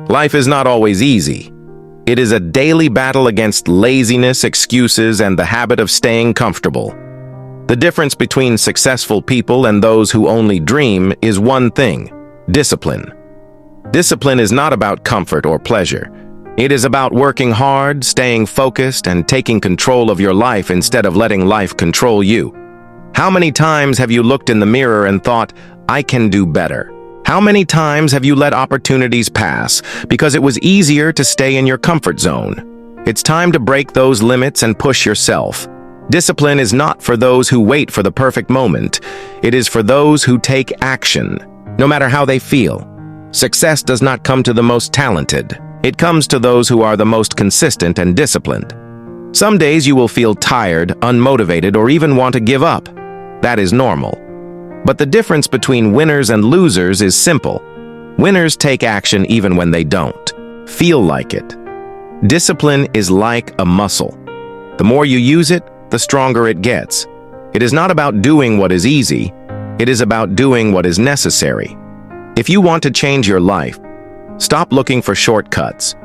Life is not always easy. It is a daily battle against laziness, excuses, and the habit of staying comfortable. The difference between successful people and those who only dream is one thing: discipline. Discipline is not about comfort or pleasure. It is about working hard, staying focused, and taking control of your life instead of letting life control you. How many times have you looked in the mirror and thought, "I can do better"? How many times have you let opportunities pass because it was easier to stay in your comfort zone? It's time to break those limits and push yourself. Discipline is not for those who wait for the perfect moment. It is for those who take action, no matter how they feel. Success does not come to the most talented. It comes to those who are the most consistent and disciplined. Some days you will feel tired, unmotivated, or even want to give up. That is normal. But the difference between winners and losers is simple. Winners take action even when they don't feel like it. Discipline is like a muscle. The more you use it, the stronger it gets. It is not about doing what is easy. It is about doing what is necessary. If you want to change your life, stop looking for shortcuts.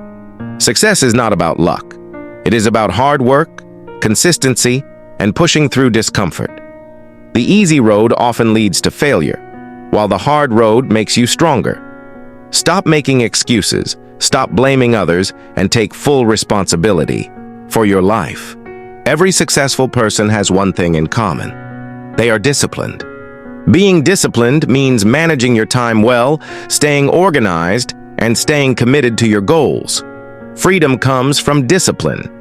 Success is not about luck. It is about hard work, consistency, and pushing through discomfort. The easy road often leads to failure, while the hard road makes you stronger. Stop making excuses, stop blaming others, and take full responsibility for your life. Every successful person has one thing in common: they are disciplined. Being disciplined means managing your time well, staying organized, and staying committed to your goals. Freedom comes from discipline.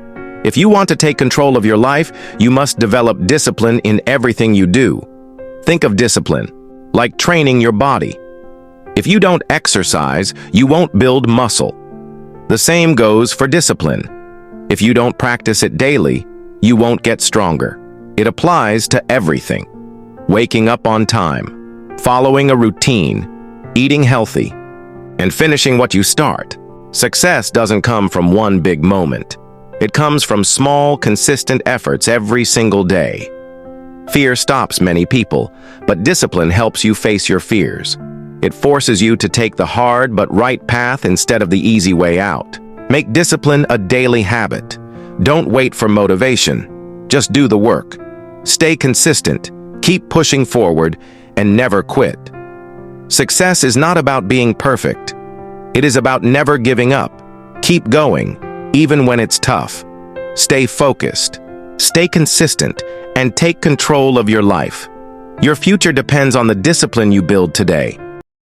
If you want to take control of your life, you must develop discipline in everything you do. Think of discipline like training your body. If you don't exercise, you won't build muscle. The same goes for discipline. If you don't practice it daily, you won't get stronger. It applies to everything. Waking up on time, following a routine, eating healthy, and finishing what you start. Success doesn't come from one big moment. It comes from small, consistent efforts every single day. Fear stops many people, but discipline helps you face your fears. It forces you to take the hard but right path instead of the easy way out. Make discipline a daily habit. Don't wait for motivation. Just do the work. Stay consistent, keep pushing forward, and never quit. Success is not about being perfect. It is about never giving up. Keep going, even when it's tough. Stay focused, stay consistent, and take control of your life. Your future depends on the discipline you build today.